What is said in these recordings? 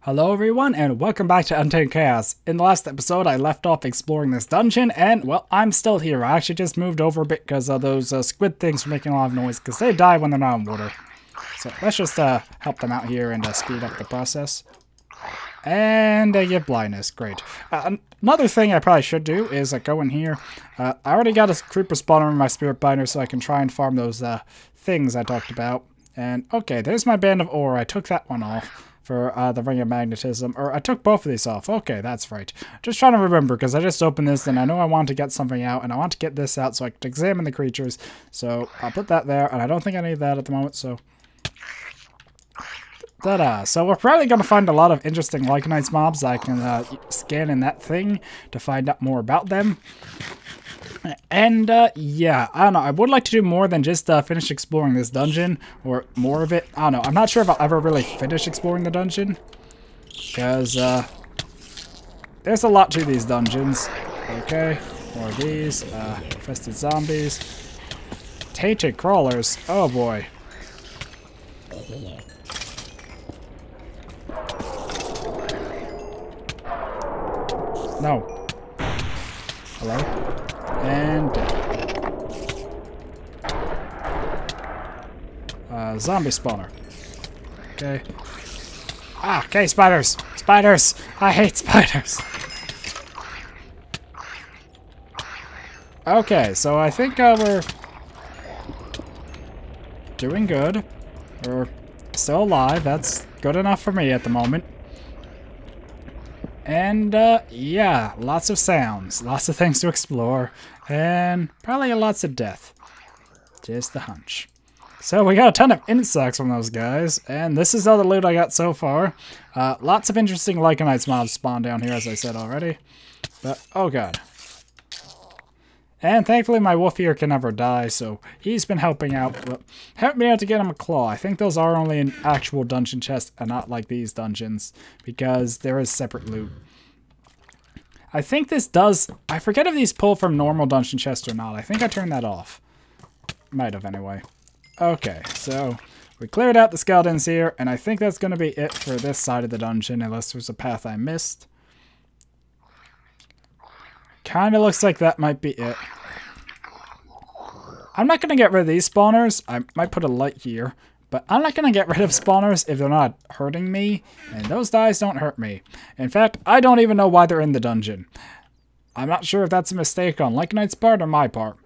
Hello everyone, and welcome back to Untamed Chaos. In the last episode, I left off exploring this dungeon, and, well, I'm still here. I actually just moved over a bit because those squid things were making a lot of noise, because they die when they're not in water. So let's just help them out here and speed up the process. And they get blindness. Great. Another thing I probably should do is go in here. I already got a creeper spawner in my spirit binder, so I can try and farm those things I talked about. And, okay, there's my band of ore. I took that one off for the Ring of Magnetism, or I took both of these off. Okay, that's right. Just trying to remember, because I just opened this, and I know I want to get something out, and I want to get this out so I can examine the creatures. So I'll put that there, and I don't think I need that at the moment, so... Ta-da! So we're probably going to find a lot of interesting Lycanites mobs. I can scan in that thing to find out more about them. And, yeah, I don't know. I would like to do more than just finish exploring this dungeon, or more of it. I don't know. I'm not sure if I'll ever really finish exploring the dungeon, because, there's a lot to these dungeons. Okay, more of these, infested zombies. Tainted crawlers. Oh, boy. No. Hello? And zombie spawner. Okay. Ah, okay, spiders! Spiders! I hate spiders! Okay, so I think we're doing good. We're still alive. That's good enough for me at the moment. And, yeah, lots of sounds, lots of things to explore, and probably lots of death. Just a hunch. So we got a ton of insects from those guys, and this is all the loot I got so far. Lots of interesting Lycanites mobs spawn down here, as I said already. But, oh god. And thankfully my wolf here can never die, so he's been helping out. But haven't been able to get him a claw. I think those are only in actual dungeon chests and not like these dungeons, because there is separate loot. I think this does... I forget if these pull from normal dungeon chests or not. I think I turned that off. Might have anyway. Okay, so we cleared out the skeletons here, and I think that's going to be it for this side of the dungeon, unless there's a path I missed. Kind of looks like that might be it. I'm not going to get rid of these spawners. I might put a light here. But I'm not going to get rid of spawners if they're not hurting me. And those guys don't hurt me. In fact, I don't even know why they're in the dungeon. I'm not sure if that's a mistake on Lycanite's part or my part.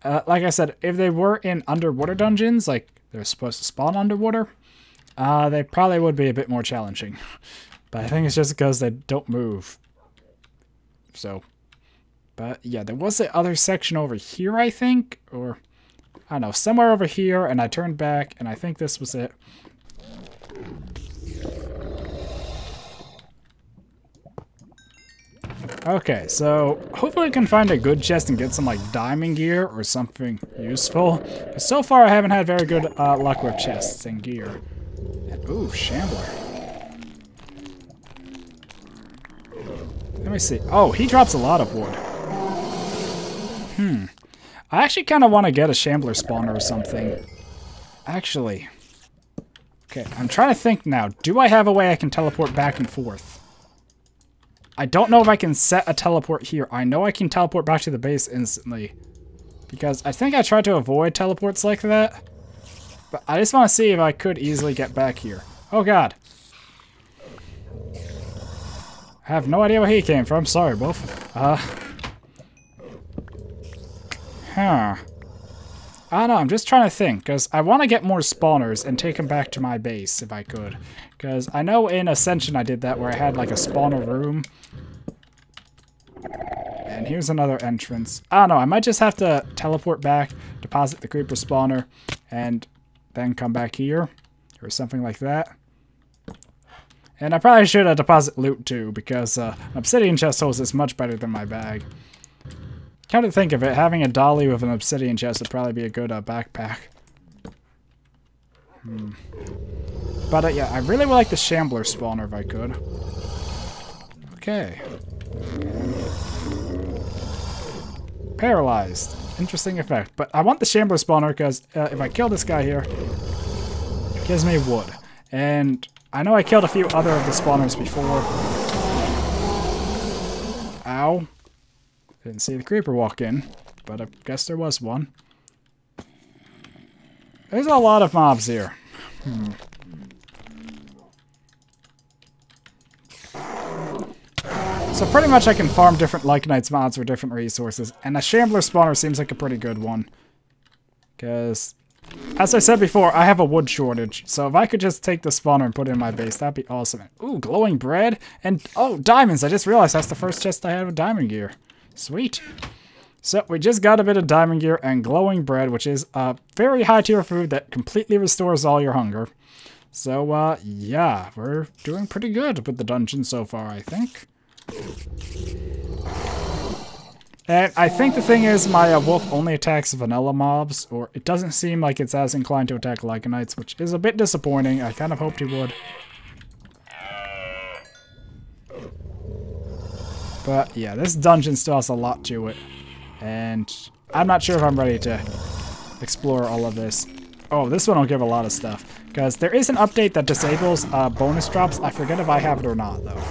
Like I said, if they were in underwater dungeons, like they're supposed to spawn underwater, they probably would be a bit more challenging. But I think it's just because they don't move. So... But yeah, there was the other section over here, I think, or I don't know, somewhere over here, and I turned back, and I think this was it. Okay, so hopefully I can find a good chest and get some like diamond gear or something useful. But so far I haven't had very good luck with chests and gear. And, ooh, shambler. Let me see. Oh, he drops a lot of wood. I actually kind of want to get a shambler spawner or something. Actually. Okay, I'm trying to think now. Do I have a way I can teleport back and forth? I don't know if I can set a teleport here. I know I can teleport back to the base instantly. Because I think I tried to avoid teleports like that. But I just want to see if I could easily get back here. Oh god. I have no idea where he came from. Sorry, Wolf. Huh. I don't know, I'm just trying to think, because I want to get more spawners and take them back to my base, if I could. Because I know in Ascension I did that, where I had, like, a spawner room. And here's another entrance. I don't know, I might just have to teleport back, deposit the creeper spawner, and then come back here, or something like that. And I probably should deposit loot, too, because an obsidian chest holds this much better than my bag. Come to think of it, having a dolly with an obsidian chest would probably be a good backpack. But yeah, I really would like the shambler spawner if I could. Okay. Paralyzed. Interesting effect. But I want the shambler spawner because if I kill this guy here, it gives me wood. And I know I killed a few other of the spawners before. Ow. Didn't see the creeper walk in, but I guess there was one. There's a lot of mobs here. So pretty much I can farm different Lycanites mods for different resources, and a Shambler spawner seems like a pretty good one. Because, as I said before, I have a wood shortage, so if I could just take the spawner and put it in my base, that'd be awesome. Ooh, glowing bread, and oh, diamonds! I just realized that's the first chest I had with diamond gear. Sweet. So we just got a bit of diamond gear and glowing bread, which is a very high tier food that completely restores all your hunger. So, yeah, we're doing pretty good with the dungeon so far, I think. And I think the thing is my wolf only attacks vanilla mobs, or it doesn't seem like it's as inclined to attack Lycanites, which is a bit disappointing. I kind of hoped he would. But yeah, this dungeon still has a lot to it, and I'm not sure if I'm ready to explore all of this. Oh, this one will give a lot of stuff, because there is an update that disables bonus drops. I forget if I have it or not, though.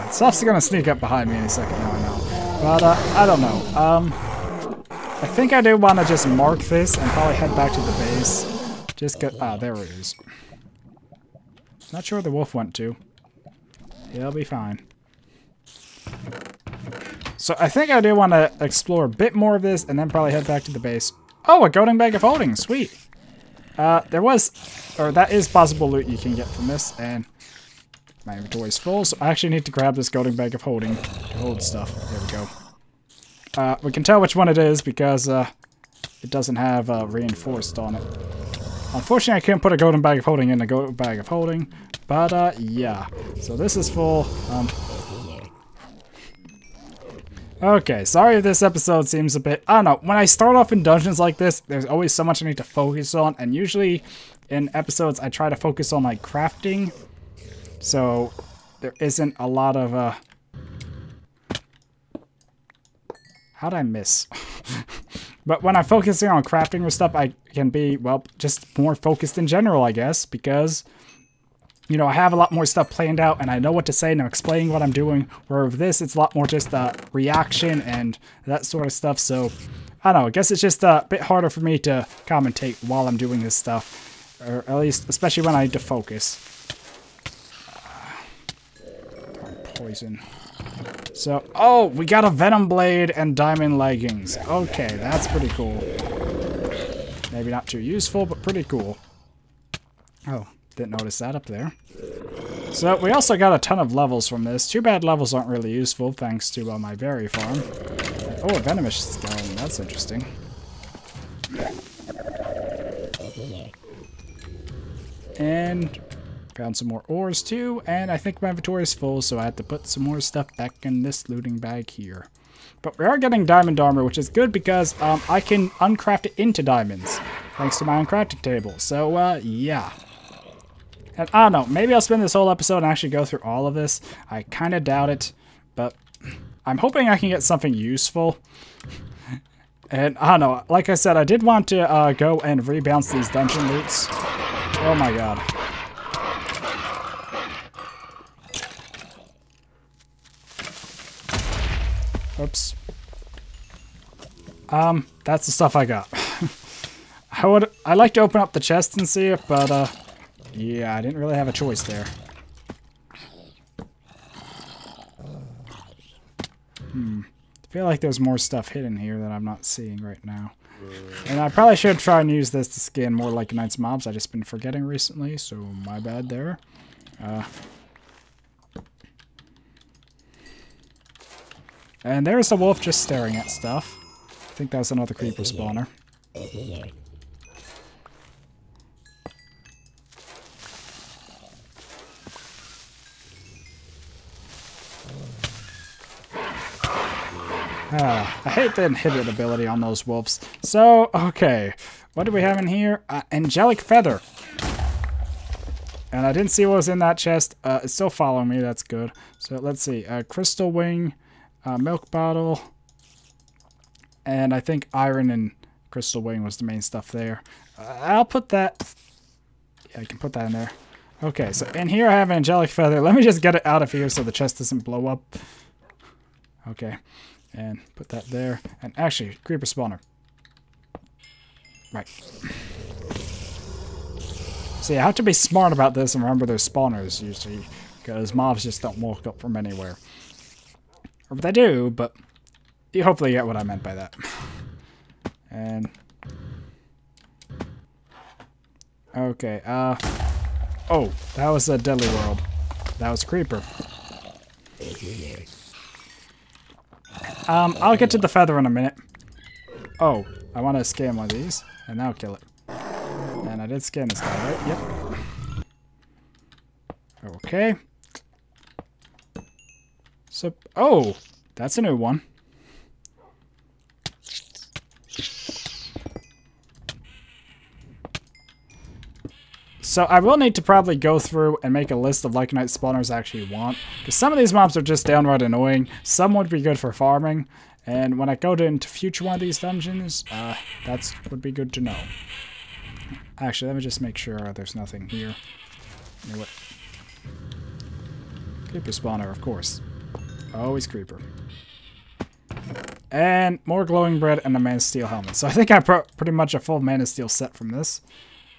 Stuff's gonna sneak up behind me any second now, I know. But, I don't know. I think I do want to just mark this and probably head back to the base. Just get... Ah, there it is. Not sure where the wolf went to. He'll be fine. So I think I do want to explore a bit more of this and then probably head back to the base. Oh, a golden bag of holding. Sweet. There was... Or that is possible loot you can get from this, and... My inventory is full, so I actually need to grab this golden bag of holding to hold stuff. There we go. We can tell which one it is because it doesn't have reinforced on it. Unfortunately, I can't put a golden bag of holding in the golden bag of holding, but yeah. So this is full. Okay, sorry if this episode seems a bit... I don't know. When I start off in dungeons like this, there's always so much I need to focus on, and usually in episodes I try to focus on like crafting. So, there isn't a lot of, How'd I miss? But when I'm focusing on crafting or stuff, I can be, well, just more focused in general, I guess, because, you know, I have a lot more stuff planned out, and I know what to say, and I'm explaining what I'm doing, where with this, it's a lot more just, reaction and that sort of stuff, so, I don't know, I guess it's just a bit harder for me to commentate while I'm doing this stuff, or at least, especially when I need to focus. Poison. So, oh, we got a venom blade and diamond leggings. Okay, that's pretty cool. Maybe not too useful, but pretty cool. Oh, didn't notice that up there. So, we also got a ton of levels from this. Too bad levels aren't really useful, thanks to my berry farm. Oh, a venomous skeleton. That's interesting. And... found some more ores too, and I think my inventory is full, so I have to put some more stuff back in this looting bag here. But we are getting diamond armor, which is good because I can uncraft it into diamonds, thanks to my uncrafting table. So, yeah. And I don't know, maybe I'll spend this whole episode and actually go through all of this. I kind of doubt it, but I'm hoping I can get something useful. And I don't know, like I said, I did want to go and rebounce these dungeon loots. Oh my god. Oops. That's the stuff I got. I'd like to open up the chest and see it, but, yeah, I didn't really have a choice there. I feel like there's more stuff hidden here that I'm not seeing right now. And I probably should try and use this to scan more Lycanites mobs. I've just been forgetting recently, so my bad there. And there's the wolf just staring at stuff. I think that's another creeper spawner. I hate the inhibit ability on those wolves. So, okay. What do we have in here? Angelic feather. And I didn't see what was in that chest. It's still following me. That's good. So, let's see. Crystal wing. Milk bottle. And I think iron and crystal wing was the main stuff there. I'll put that... Yeah, I can put that in there. Okay, so in here I have angelic feather. Let me just get it out of here so the chest doesn't blow up. Okay, and put that there. And actually, creeper spawner. Right. So yeah, I have to be smart about this and remember those spawners usually, because mobs just don't walk up from anywhere. Or they do, but you hopefully get what I meant by that. And... Okay, oh, that was a deadly world. That was a creeper. I'll get to the feather in a minute. Oh, I want to scan one of these, and that'll kill it. And I did scan this guy, right? Yep. Okay. So, oh, that's a new one. So I will need to probably go through and make a list of Lycanite spawners I actually want. Because some of these mobs are just downright annoying. Some would be good for farming. And when I go into future one of these dungeons, that would be good to know. Actually, let me just make sure there's nothing here. Knew it. Creeper spawner, of course. Always creeper. And more glowing bread and a Man of Steel helmet. So I think I pretty much a full Man of Steel set from this.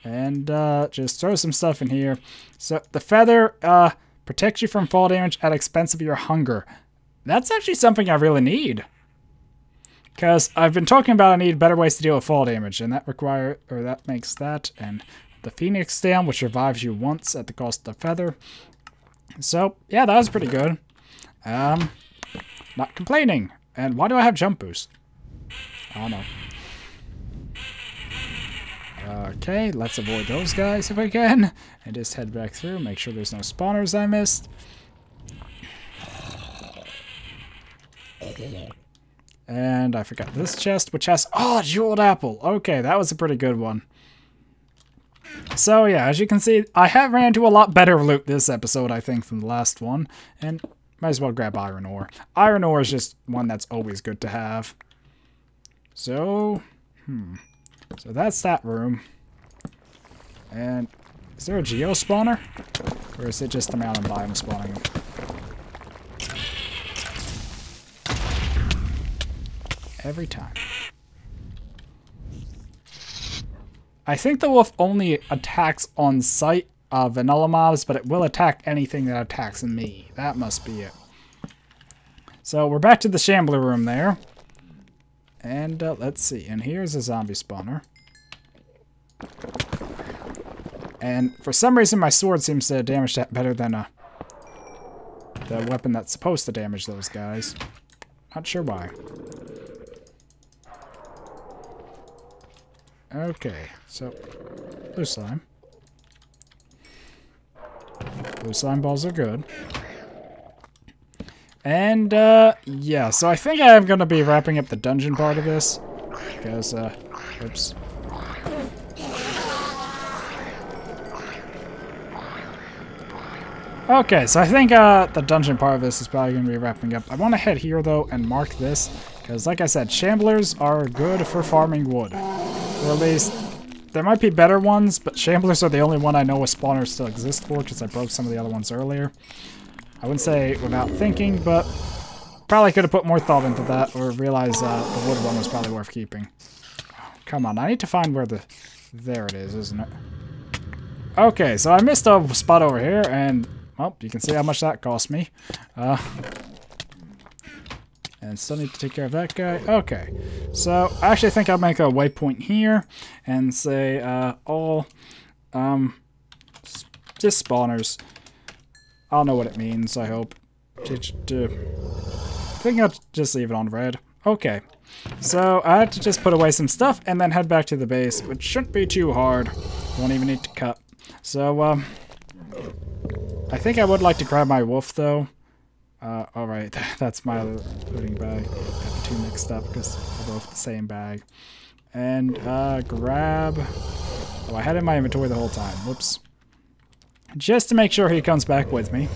And just throw some stuff in here. So the feather protects you from fall damage at expense of your hunger. That's actually something I really need. Because I've been talking about I need better ways to deal with fall damage, and that makes that. And the Phoenix down, which revives you once at the cost of feather. So yeah, that was pretty good. Not complaining. And why do I have jump boost? I don't know. Okay, let's avoid those guys if we can. And just head back through, make sure there's no spawners I missed. And I forgot this chest, which has... Oh, jeweled apple! Okay, that was a pretty good one. So yeah, as you can see, I have ran into a lot better loot this episode, I think, than the last one. And might as well grab iron ore. Iron ore is just one that's always good to have. So... So that's that room. And is there a geo spawner? Or is it just the mountain biome spawning them? Every time. I think the wolf only attacks on sight vanilla mobs, but it will attack anything that attacks me. That must be it. So we're back to the shambler room there. And let's see, and here's a zombie spawner. And for some reason my sword seems to damage that better than the weapon that's supposed to damage those guys. Not sure why. Okay, so blue slime. Blue slime balls are good. And, yeah, so I think I am going to be wrapping up the dungeon part of this. Because, oops. Okay, so I think, the dungeon part of this is probably going to be wrapping up. I want to head here, though, and mark this. Because, like I said, shamblers are good for farming wood. Or at least, there might be better ones, but shamblers are the only one I know a spawner still exists for, because I broke some of the other ones earlier. I wouldn't say without thinking, but probably could have put more thought into that, or realized the wood one was probably worth keeping. Come on, I need to find where the... There it is, isn't it? Okay, so I missed a spot over here, and... Well, you can see how much that cost me. And still need to take care of that guy. Okay, so I actually think I'll make a waypoint here, and say, all... just spawners. I'll know what it means, I hope. I think I'll just leave it on red. Okay. So, I had to just put away some stuff and then head back to the base, which shouldn't be too hard. Won't even need to cut. So, I think I would like to grab my wolf, though. Alright, that's my looting bag. Got the two mixed up because they're both the same bag. And, grab... Oh, I had it in my inventory the whole time. Whoops. Just to make sure he comes back with me.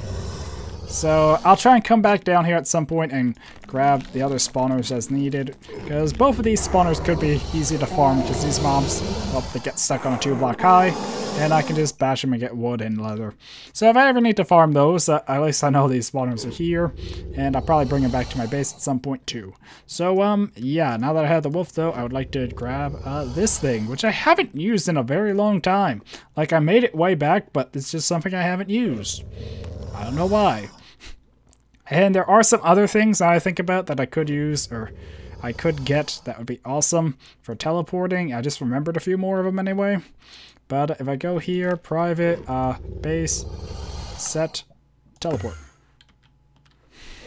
So I'll try and come back down here at some point and grab the other spawners as needed, because both of these spawners could be easy to farm, because these mobs, well, they get stuck on a 2-block high, and I can just bash them and get wood and leather. So if I ever need to farm those, at least I know these spawners are here, and I'll probably bring them back to my base at some point too. So yeah, now that I have the wolf though, I would like to grab this thing, which I haven't used in a very long time. Like, I made it way back, but it's just something I haven't used. I don't know why. And there are some other things that I think about that I could use, or I could get, that would be awesome for teleporting. I just remembered a few more of them anyway. But if I go here, private, base, set, teleport.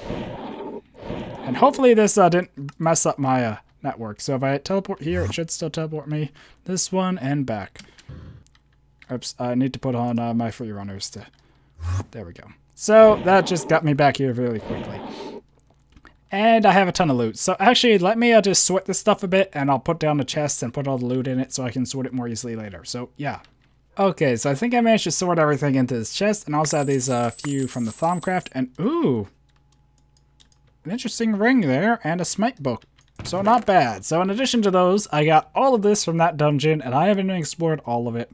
And hopefully this didn't mess up my network. So if I teleport here, it should still teleport me this one and back. Oops, I need to put on my free runners to... There we go. So that just got me back here really quickly. And I have a ton of loot. So actually, let me just sort this stuff a bit, and I'll put down the chest and put all the loot in it so I can sort it more easily later. So yeah. Okay, so I think I managed to sort everything into this chest, and I also have these few from the Thaumcraft, and ooh! An interesting ring there, and a smite book. So not bad. So in addition to those, I got all of this from that dungeon, and I haven't even explored all of it.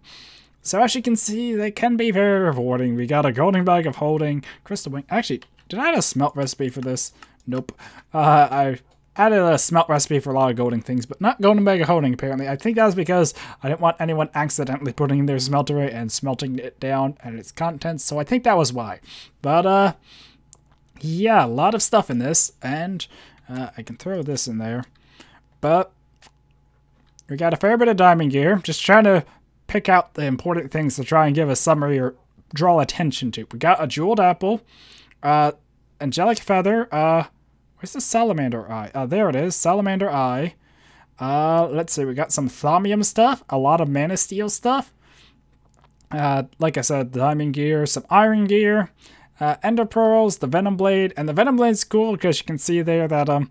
So as you can see, they can be very rewarding. We got a golden bag of holding, crystal wing. Actually, did I add a smelt recipe for this? Nope. I added a smelt recipe for a lot of golden things, but not golden bag of holding apparently. I think that was because I didn't want anyone accidentally putting in their smeltery and smelting it down and its contents, so I think that was why. But yeah, a lot of stuff in this, and I can throw this in there. But we got a fair bit of diamond gear, just trying to pick out the important things to try and give a summary or draw attention to. We got a jeweled apple, angelic feather, where's the salamander eye? There it is, salamander eye. Let's see, we got some thaumium stuff, a lot of mana steel stuff. Like I said, diamond gear, some iron gear, ender pearls, the venom blade, and the venom blade's cool because you can see there that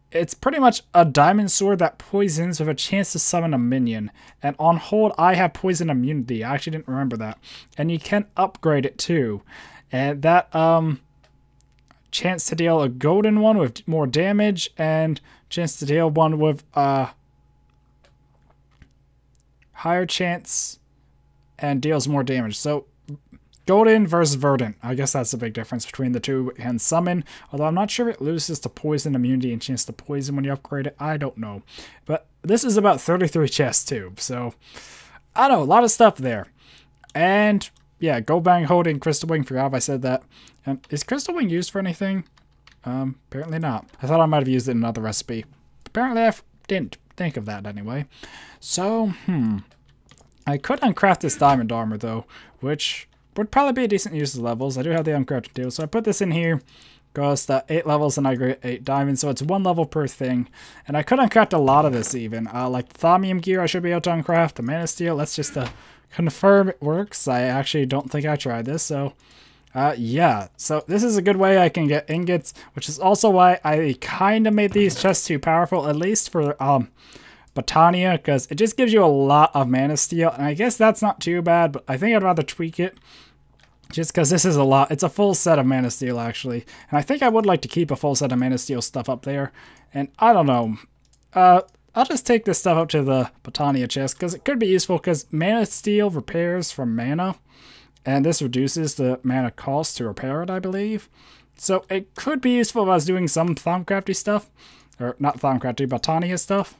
it's pretty much a diamond sword that poisons with a chance to summon a minion. And on hold, I have poison immunity. I actually didn't remember that. And you can upgrade it too. And that chance to deal a golden one with more damage, and chance to deal one with higher chance and deals more damage. So golden versus verdant. I guess that's the big difference between the two. And summon, although I'm not sure it loses to poison immunity and chance to poison when you upgrade it. I don't know. But this is about 33 chests too. So I don't know, a lot of stuff there. And yeah, gold bang holding, crystal wing. Forgot if I said that. Is crystal wing used for anything? Apparently not. I thought I might have used it in another recipe. Apparently I didn't think of that anyway. So, I could uncraft this diamond armor though, which would probably be a decent use of levels. I do have the uncrafted deal, so I put this in here. Goes 8 levels and I get 8 diamonds, so it's 1 level per thing. And I could uncraft a lot of this even. Like the thaumium gear I should be able to uncraft, the mana steel, let's just confirm it works. I actually don't think I tried this, so yeah. So this is a good way I can get ingots, which is also why I kind of made these chests too powerful, at least for Botania, because it just gives you a lot of mana steel, and I guess that's not too bad, but I think I'd rather tweak it. Just because this is a lot. It's a full set of mana steel, actually. And I think I would like to keep a full set of mana steel stuff up there. And I don't know. I'll just take this stuff up to the Botania chest, because it could be useful, because mana steel repairs from mana. And this reduces the mana cost to repair it, I believe. So it could be useful if I was doing some Thaumcrafty stuff. Or not Thaumcrafty, Botania stuff.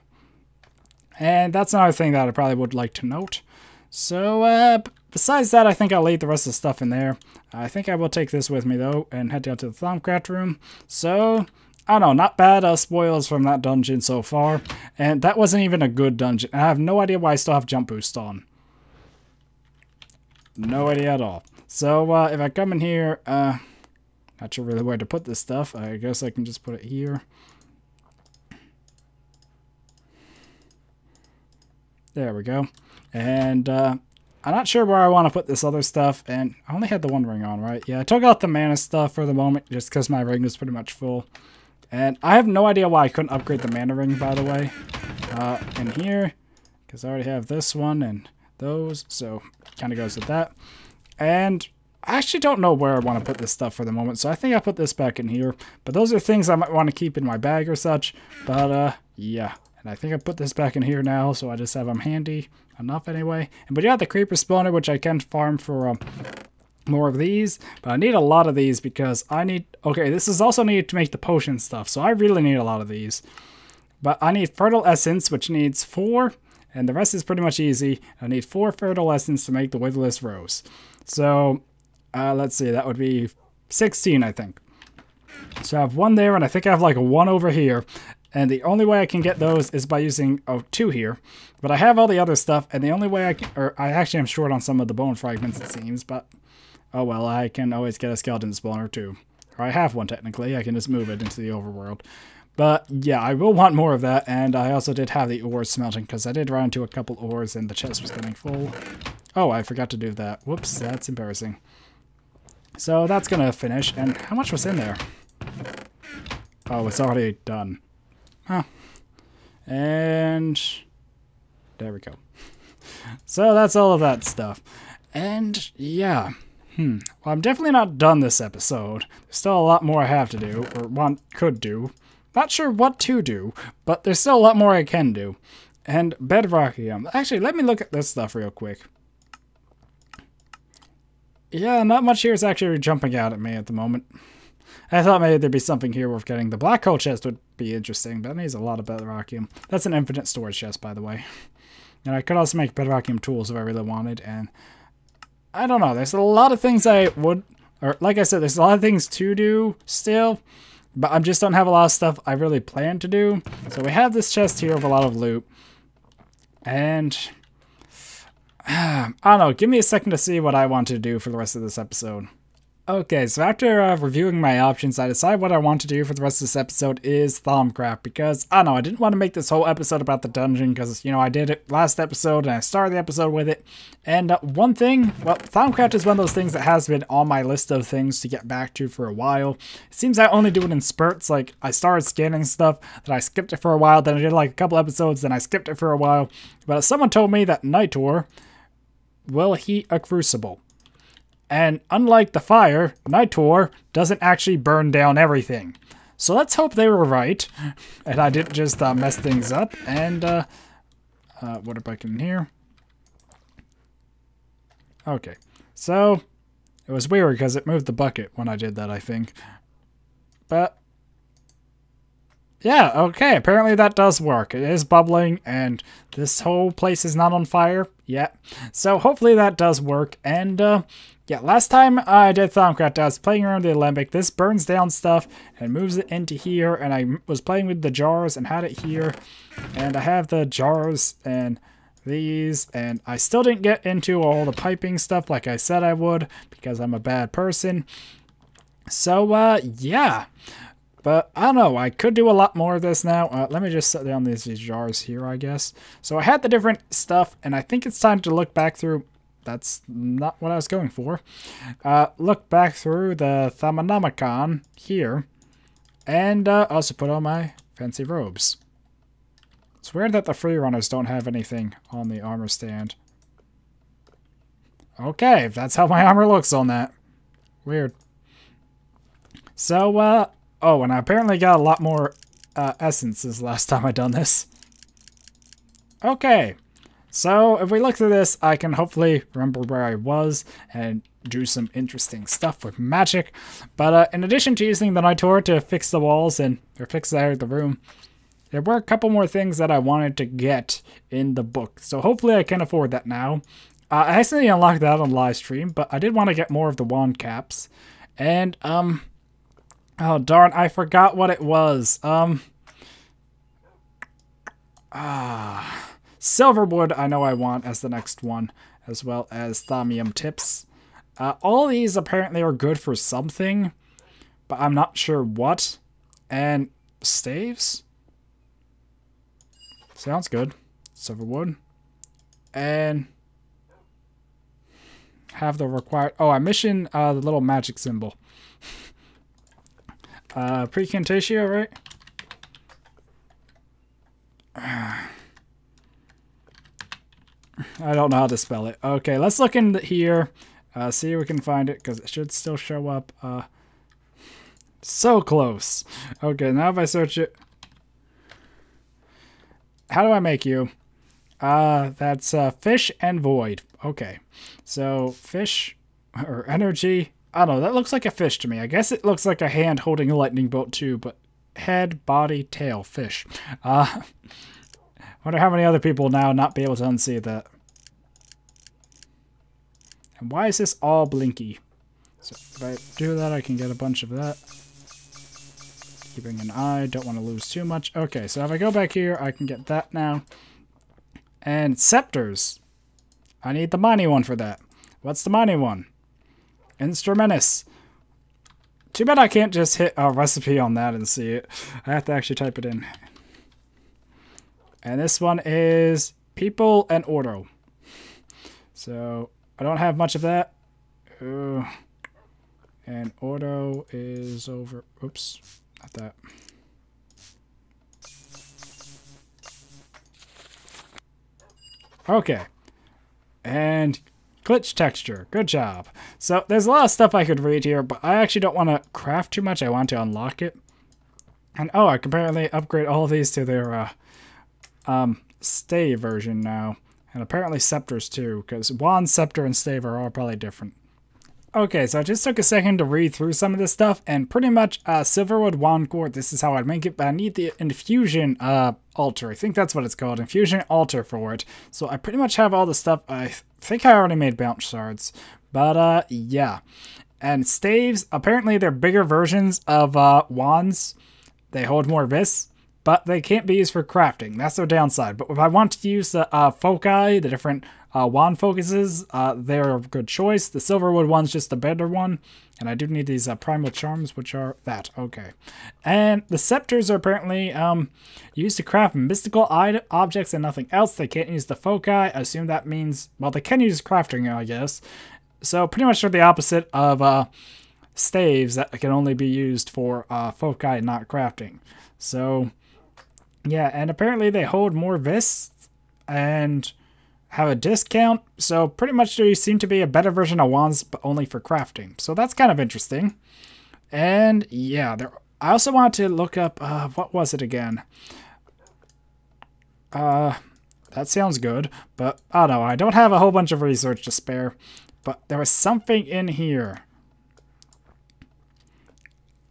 And that's another thing that I probably would like to note. So, besides that, I think I'll leave the rest of the stuff in there. I think I will take this with me, though, and head down to the Thaumcraft room. So, I don't know, not bad spoils from that dungeon so far. And that wasn't even a good dungeon. I have no idea why I still have jump boost on. No idea at all. So, if I come in here, not sure really where to put this stuff. I guess I can just put it here. There we go. And I'm not sure where I want to put this other stuff, and I only had the one ring on, right? Yeah, I took out the mana stuff for the moment just because my ring was pretty much full. And I have no idea why I couldn't upgrade the mana ring, by the way, in here, because I already have this one and those, so kind of goes with that. And I actually don't know where I want to put this stuff for the moment, so I think I'll put this back in here. But those are things I might want to keep in my bag or such. But, yeah. And I think I put this back in here now, so I just have them handy enough anyway. But yeah, the creeper spawner, which I can farm for more of these. But I need a lot of these because I need... Okay, this is also needed to make the potion stuff, so I really need a lot of these. But I need fertile essence, which needs 4, and the rest is pretty much easy. I need 4 fertile essence to make the witherless rose. So, let's see, that would be 16, I think. So I have 1 there, and I think I have like 1 over here. And the only way I can get those is by using 2 here. But I have all the other stuff, and the only way I can... Or I actually am short on some of the bone fragments, it seems, but... Oh well, I can always get a skeleton spawner too. Or I have one technically, I can just move it into the overworld. But yeah, I will want more of that, and I also did have the ores smelting, because I did run into a couple ores and the chest was getting full. Oh, I forgot to do that. Whoops, that's embarrassing. So that's gonna finish, and how much was in there? Oh, it's already done. Huh. And there we go. So that's all of that stuff. And yeah. Well, I'm definitely not done this episode. There's still a lot more I have to do, or one could do. Not sure what to do, but there's still a lot more I can do. And bedrockium. Actually, let me look at this stuff real quick. Yeah, not much here is actually jumping out at me at the moment. I thought maybe there'd be something here worth getting. The black hole chest would be interesting, but it needs a lot of bedrockium. That's an infinite storage chest, by the way. And I could also make bedrockium tools if I really wanted, and I don't know. There's a lot of things I would, or like I said, there's a lot of things to do still, but I just don't have a lot of stuff I really plan to do. So we have this chest here with a lot of loot, and I don't know. Give me a second to see what I want to do for the rest of this episode. Okay, so after reviewing my options, I decided what I want to do for the rest of this episode is Thaumcraft, because, I don't know, I didn't want to make this whole episode about the dungeon, because, you know, I did it last episode, and I started the episode with it, and one thing, well, Thaumcraft is one of those things that has been on my list of things to get back to for a while. It seems I only do it in spurts, like, I started scanning stuff, then I skipped it for a while, then I did like a couple episodes, then I skipped it for a while, but someone told me that Nitor will heat a crucible. And unlike the fire, Nitor doesn't actually burn down everything. So let's hope they were right, and I didn't just mess things up. And, what if I can hear? Okay, so it was weird because it moved the bucket when I did that, I think. But, yeah, okay, apparently that does work. It is bubbling, and this whole place is not on fire yet. So hopefully that does work, and, yeah, last time I did Thaumcraft, I was playing around the Alembic. This burns down stuff and moves it into here, and I was playing with the jars and had it here. And I have the jars and these, and I still didn't get into all the piping stuff like I said I would, because I'm a bad person. So, yeah. But, I don't know, I could do a lot more of this now. Let me just set down these jars here, I guess. So I had the different stuff, and I think it's time to look back through... That's not what I was going for. Look back through the Thaumonomicon here, and also put on my fancy robes. It's weird that the free runners don't have anything on the armor stand. Okay, that's how my armor looks on that. Weird. So, oh, and I apparently got a lot more essences last time I done this. Okay. So, if we look through this, I can hopefully remember where I was and do some interesting stuff with magic. But in addition to using the Nitor to fix the walls or fix the room, there were a couple more things that I wanted to get in the book. So hopefully I can afford that now. I accidentally unlocked that on live stream, but I did want to get more of the wand caps. And, oh darn, I forgot what it was. Silverwood, I know I want as the next one, as well as thaumium tips. All these apparently are good for something, but I'm not sure what. And staves? Sounds good. Silverwood. And have the required... Oh, I mission the little magic symbol. Precantatio, right? I don't know how to spell it. Okay, let's look in here See if we can find it, because it should still show up. So close. Okay, now if I search it. How do I make you? That's fish and void. Okay, so fish or energy. I don't know, that looks like a fish to me. I guess it looks like a hand holding a lightning bolt too, but head, body, tail, fish. Wonder how many other people now not be able to unsee that. And why is this all blinky? So if I do that, I can get a bunch of that. Keeping an eye, don't want to lose too much. Okay, so if I go back here, I can get that now. And scepters. I need the mining one for that. What's the mining one? Instrumentus. Too bad I can't just hit a recipe on that and see it. I have to actually type it in. And this one is people and ordo. So I don't have much of that. And ordo is over. Oops, not that. Okay. And glitch texture. Good job. So there's a lot of stuff I could read here, but I actually don't want to craft too much. I want to unlock it. And oh, I can apparently upgrade all of these to their stave version now. And apparently scepters too, because wand, scepter, and stave are all probably different. Okay, so I just took a second to read through some of this stuff, and pretty much Silverwood Wand Core, this is how I'd make it, but I need the Infusion altar. I think that's what it's called, Infusion altar for it. So I pretty much have all the stuff. I think I already made bounce shards, but yeah. And staves, apparently they're bigger versions of wands. They hold more vis, but they can't be used for crafting. That's their downside. But if I want to use the foci, the different wand focuses, they're a good choice. The Silverwood one's just a better one. And I do need these Primal Charms, which are that. Okay. And the scepters are apparently used to craft mystical objects and nothing else. They can't use the foci. I assume that means, well, they can use crafting, I guess. So pretty much they're the opposite of staves that can only be used for foci and not crafting. So yeah, and apparently they hold more vis and have a discount. So pretty much they seem to be a better version of wands, but only for crafting. So that's kind of interesting. And yeah, I also wanted to look up, what was it again? That sounds good, but I don't know. I don't have a whole bunch of research to spare, but there was something in here.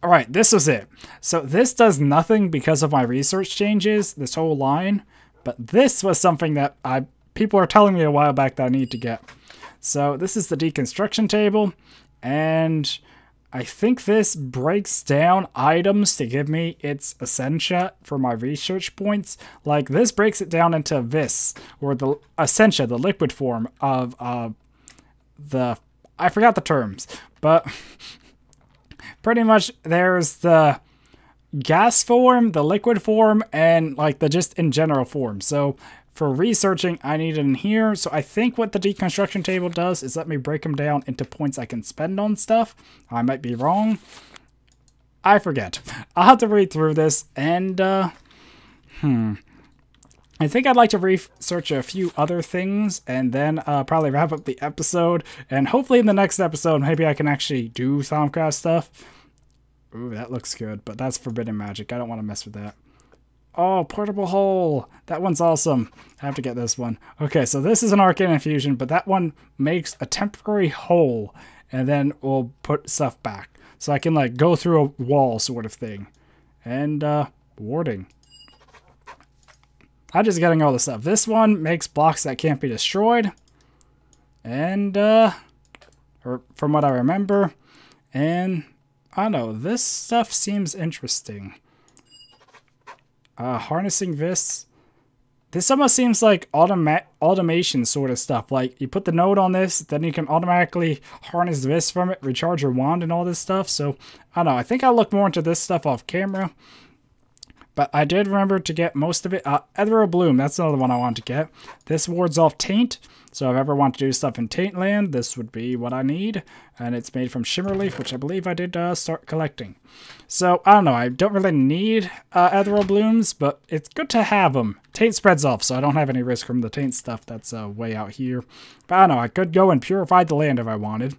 Alright, this was it. So this does nothing because of my research changes, this whole line, but this was something that people are telling me a while back that I need to get. So this is the deconstruction table, and I think this breaks down items to give me its essentia for my research points. Like this breaks it down into vis, or the essentia, the liquid form of I forgot the terms, but pretty much there's the gas form, the liquid form, and like the just in general form. So for researching, I need it in here. So I think what the deconstruction table does is let me break them down into points I can spend on stuff. I might be wrong. I forget. I'll have to read through this, and I think I'd like to research a few other things and then probably wrap up the episode. And hopefully in the next episode, maybe I can actually do Thaumcraft stuff. Ooh, that looks good, but that's forbidden magic. I don't want to mess with that. Oh, portable hole. That one's awesome. I have to get this one. Okay, so this is an arcane infusion, but that one makes a temporary hole and then we'll put stuff back. So I can like go through a wall sort of thing. And warding. I'm just getting all this stuff. This one makes blocks that can't be destroyed. And, or from what I remember. And, I don't know, this stuff seems interesting. Harnessing vis. This almost seems like automation sort of stuff. Like, you put the node on this, then you can automatically harness vis from it, recharge your wand and all this stuff. So, I don't know, I think I'll look more into this stuff off camera. But I did remember to get most of it. Ethereal Bloom, that's another one I want to get. This wards off Taint, so if I ever want to do stuff in Taint Land, this would be what I need. And it's made from Shimmerleaf, which I believe I did start collecting. So, I don't know, I don't really need Ethereal Blooms, but it's good to have them. Taint spreads off, so I don't have any risk from the Taint stuff that's way out here. But I don't know, I could go and purify the land if I wanted,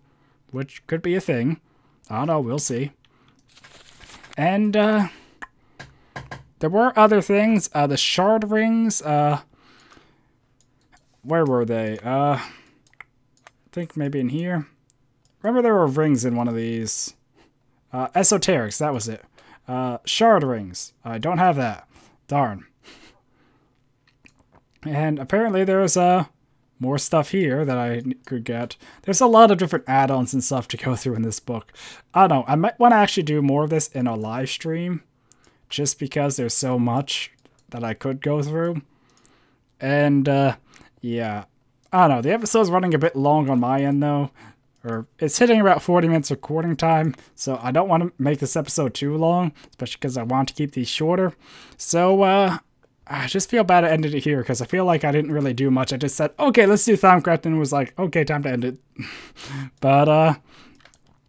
which could be a thing. I don't know, we'll see. And, there were other things. The shard rings, where were they? I think maybe in here. Remember there were rings in one of these. Esoterics, that was it. Shard rings. I don't have that. Darn. And apparently there's more stuff here that I could get. There's a lot of different add-ons and stuff to go through in this book. I don't know. I might want to actually do more of this in a live stream. Just because there's so much that I could go through. And, yeah. I don't know. The episode's running a bit long on my end, though. Or, it's hitting about 40 minutes recording time. So, I don't want to make this episode too long. Especially because I want to keep these shorter. So, I just feel bad I ended it here. Because I feel like I didn't really do much. I just said, okay, let's do Thaumcraft. And was like, okay, time to end it. But,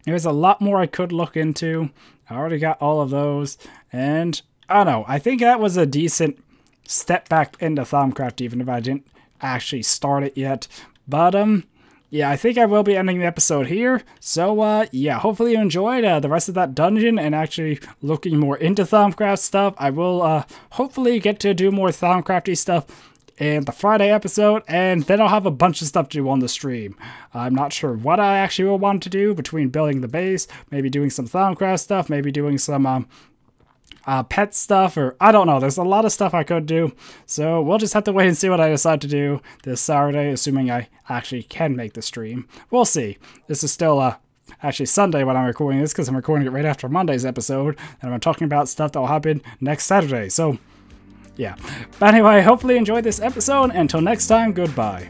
there's a lot more I could look into. I already got all of those. And, I don't know, I think that was a decent step back into Thaumcraft, even if I didn't actually start it yet. But, yeah, I think I will be ending the episode here. So, yeah, hopefully you enjoyed the rest of that dungeon and actually looking more into Thaumcraft stuff. I will, hopefully get to do more Thaumcrafty stuff in the Friday episode, and then I'll have a bunch of stuff to do on the stream. I'm not sure what I actually will want to do between building the base, maybe doing some Thaumcraft stuff, maybe doing some pet stuff, or I don't know. There's a lot of stuff I could do, so we'll just have to wait and see what I decide to do this Saturday, assuming I actually can make the stream. We'll see. This is still actually Sunday when I'm recording this, because I'm recording it right after Monday's episode, and I'm talking about stuff that will happen next Saturday, so yeah. But anyway, hopefully you enjoyed this episode. Until next time, goodbye.